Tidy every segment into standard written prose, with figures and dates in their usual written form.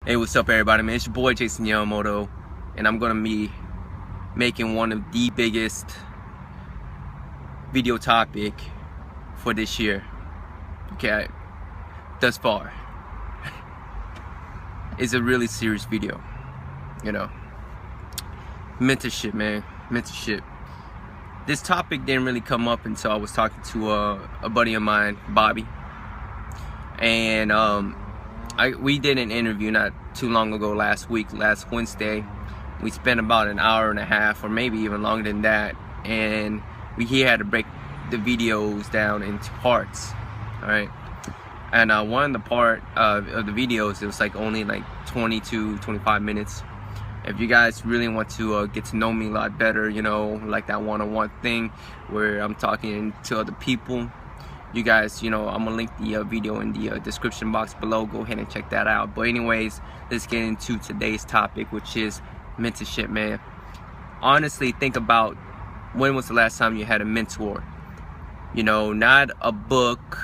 Hey, what's up everybody, man? It's your boy Jason Yamamoto, and I'm gonna be making one of the biggest video topic for this year. Okay, thus far. It's a really serious video, you know. Mentorship, man, mentorship. This topic didn't really come up until I was talking to a buddy of mine, Bobby, and we did an interview not too long ago, last Wednesday. We spent about an hour and a half, or maybe even longer than that, and he had to break the videos down into parts. All right, and one of the part of the videos, it was like only like 25 minutes. If you guys really want to get to know me a lot better, you know, like that one-on-one thing where I'm talking to other people, you guys, you know, I'm gonna link the video in the description box below. Go ahead and check that out. But anyways, let's get into today's topic, which is mentorship, man. Honestly, think about, when was the last time you had a mentor? You know, not a book,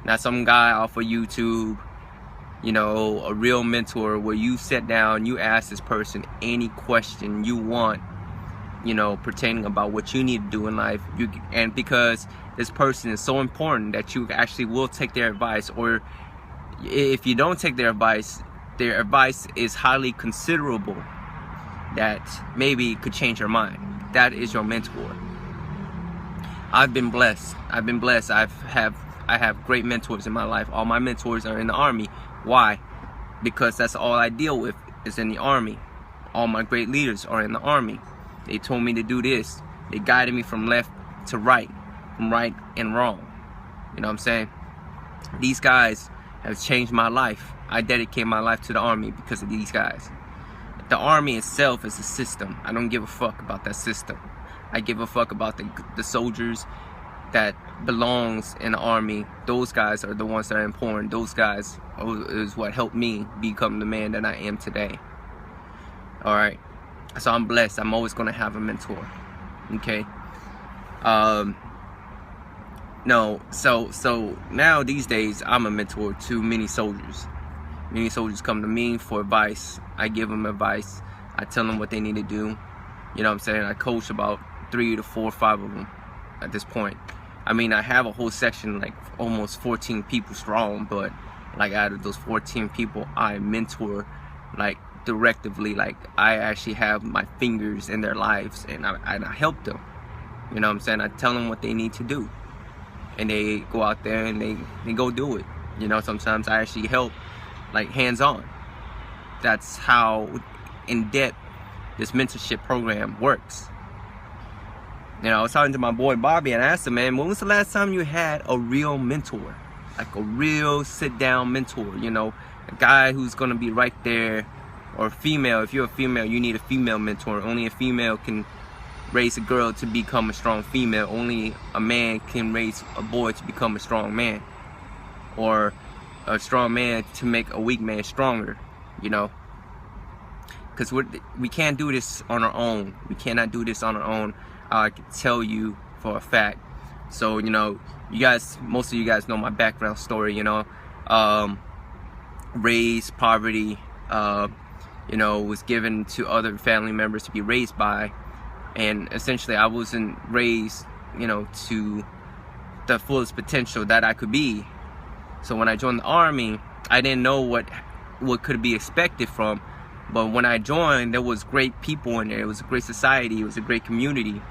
not some guy off of YouTube, you know, a real mentor where you sit down, you ask this person any question you want, you know, pertaining about what you need to do in life. And because this person is so important that you actually will take their advice, or if you don't take their advice is highly considerable, that maybe could change your mind. That is your mentor. I've been blessed. I have great mentors in my life. All my mentors are in the Army. Why? Because that's all I deal with is in the Army. All my great leaders are in the Army. They told me to do this. They guided me from left to right, from right and wrong. You know what I'm saying? These guys have changed my life. I dedicate my life to the Army because of these guys. The Army itself is a system. I don't give a fuck about that system. I give a fuck about the soldiers that belongs in the Army. Those guys are the ones that are important. Those guys is what helped me become the man that I am today. All right. So I'm blessed. I'm always gonna have a mentor. Okay. No. So now these days I'm a mentor to many soldiers. Many soldiers come to me for advice. I give them advice. I tell them what they need to do. You know what I'm saying? I coach about 3 to 4 or 5 of them at this point. I mean, I have a whole section, like almost 14 people strong, but like out of those 14 people, I mentor like directively. Like I actually have my fingers in their lives, and I help them. You know what I'm saying? I tell them what they need to do, and they go out there and they go do it. You know, sometimes I actually help, like hands-on. That's how in-depth this mentorship program works. You know, I was talking to my boy Bobby, and I asked him, man, when was the last time you had a real mentor? Like a real sit-down mentor, you know, a guy who's gonna be right there. Or female, if you're a female, you need a female mentor. Only a female can raise a girl to become a strong female. Only a man can raise a boy to become a strong man. Or a strong man to make a weak man stronger, you know. Because we can't do this on our own. We cannot do this on our own. I can tell you for a fact. So, you know, you guys, most of you guys know my background story, you know. Raised poverty, you know, was given to other family members to be raised by, and essentially I wasn't raised, you know, to the fullest potential that I could be. So when I joined the Army, I didn't know what could be expected from, but when I joined, there was great people in there. It was a great society. It was a great community,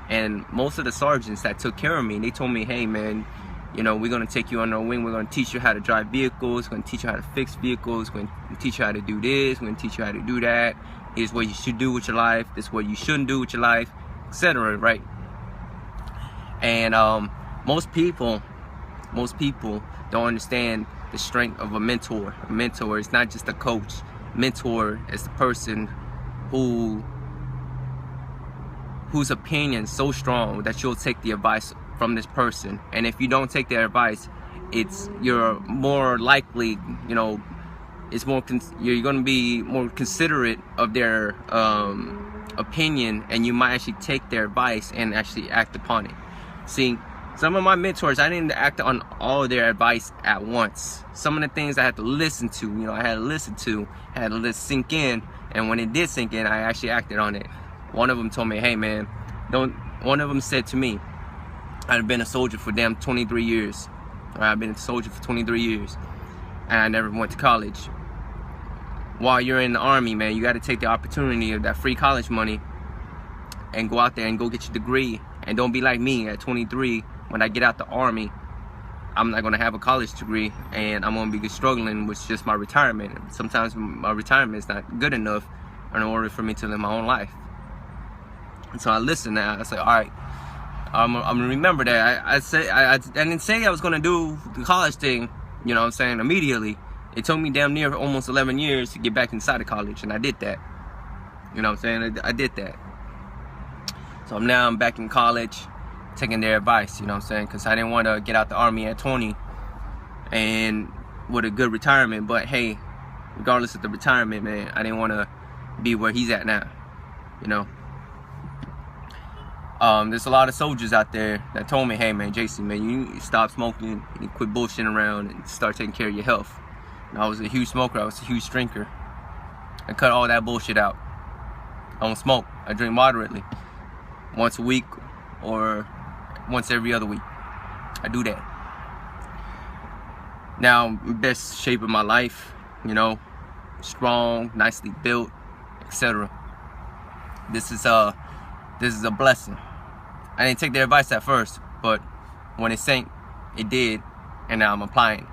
and most of the sergeants that took care of me, they told me, hey man, you know, we're going to take you under our wing. We're going to teach you how to drive vehicles. We're going to teach you how to fix vehicles. We're going to teach you how to do this. We're going to teach you how to do that. Here's what you should do with your life. This is what you shouldn't do with your life, etc. Right? And most people don't understand the strength of a mentor. A mentor is not just a coach. Mentor is the person whose opinion is so strong that you'll take the advice from this person. And if you don't take their advice, you're more likely, you know, you're going to be more considerate of their opinion, and you might actually take their advice and actually act upon it. See, Some of my mentors, I didn't act on all their advice at once. Some of the things I had to listen to, I had to listen to, had to let sink in, and when it did sink in, I actually acted on it. One of them told me, hey man, one of them said to me, I've been a soldier for damn 23 years. I've been a soldier for 23 years, and I never went to college. While you're in the Army, man, you got to take the opportunity of that free college money and go out there and go get your degree. And don't be like me at 23. When I get out the Army, I'm not going to have a college degree, and I'm going to be struggling with just my retirement. Sometimes my retirement is not good enough in order for me to live my own life. And so I listened now. I said, all right, I'm going to remember that. I didn't say I was going to do the college thing, you know what I'm saying, immediately. It took me damn near almost 11 years to get back inside of college, and I did that. You know what I'm saying? I did that. So now I'm back in college, taking their advice, you know what I'm saying? Because I didn't want to get out the Army at 20 and with a good retirement. But hey, regardless of the retirement, man, I didn't want to be where he's at now, you know? There's a lot of soldiers out there that told me, hey man, Jason, man, you need to stop smoking, you quit bullshitting around and start taking care of your health. And I was a huge smoker, I was a huge drinker. I cut all that bullshit out. I don't smoke, I drink moderately. Once a week or once every other week. I do that. Now, best shape of my life, you know, strong, nicely built, etc. This is a blessing. I didn't take their advice at first, but when it sank, it did, and now I'm applying.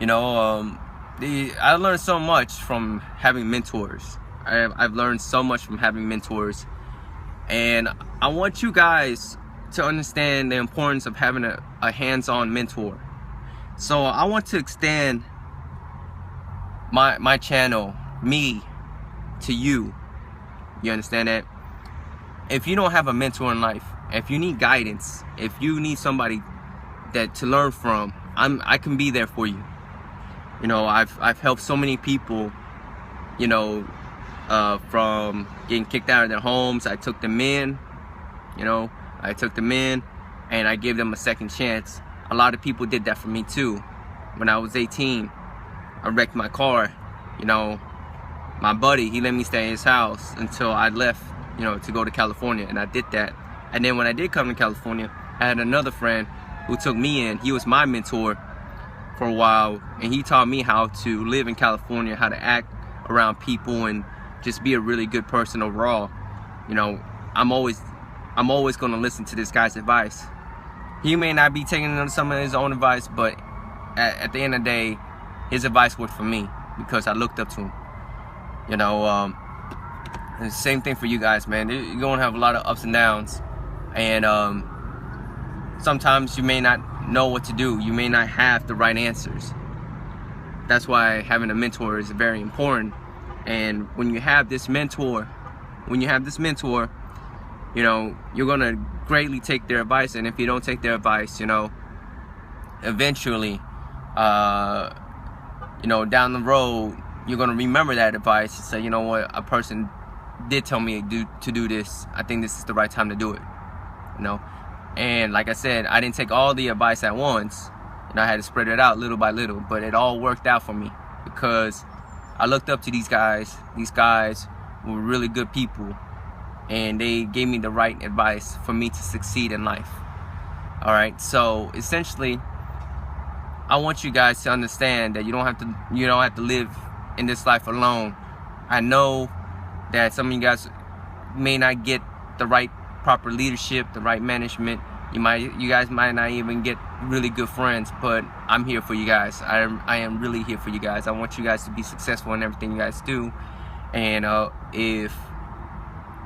You know, I learned so much from having mentors. I've learned so much from having mentors. And I want you guys to understand the importance of having a hands-on mentor. So I want to extend my channel, me, to you. You understand that? If you don't have a mentor in life, if you need guidance, if you need somebody to learn from, I can be there for you. You know, I've helped so many people, you know, from getting kicked out of their homes. I took them in, you know, and I gave them a second chance. A lot of people did that for me too. When I was 18, I wrecked my car. You know, my buddy, he let me stay in his house until I left, you know, to go to California, and I did that. And then when I did come to California, I had another friend who took me in. He was my mentor for a while, and he taught me how to live in California, how to act around people, and just be a really good person overall. You know, I'm always going to listen to this guy's advice. He may not be taking some of his own advice, but at the end of the day, his advice worked for me because I looked up to him. You know, and the same thing for you guys, man. You're going to have a lot of ups and downs, and sometimes you may not know what to do. You may not have the right answers. That's why having a mentor is very important. And when you have this mentor, you know, you're gonna greatly take their advice. And if you don't take their advice, you know, eventually, you know, down the road, you're gonna remember that advice and say, you know what, a person did tell me to do this. I think this is the right time to do it. You know, and like I said, I didn't take all the advice at once, and I had to spread it out little by little. But it all worked out for me because I looked up to these guys. These guys were really good people, and they gave me the right advice for me to succeed in life. All right, so essentially, I want you guys to understand that you don't have to live in this life alone. I know that some of you guys may not get the right proper leadership, the right management. You guys might not even get really good friends, but I'm here for you guys. I am really here for you guys. I want you guys to be successful in everything you guys do. And if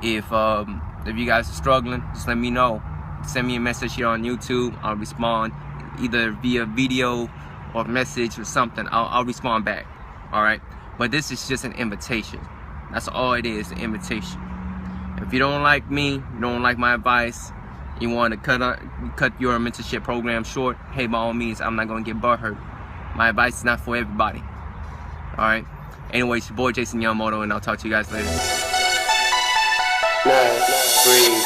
you guys are struggling, just let me know. Send me a message here on YouTube. I'll respond either via video or message or something. I'll respond back. All right. But this is just an invitation. That's all it is, an invitation. If you don't like me, you don't like my advice, you want to cut your mentorship program short, hey, by all means, I'm not going to get butthurt. My advice is not for everybody. All right. Anyway, it's your boy Jason Yamamoto, and I'll talk to you guys later. Nice. Breathe.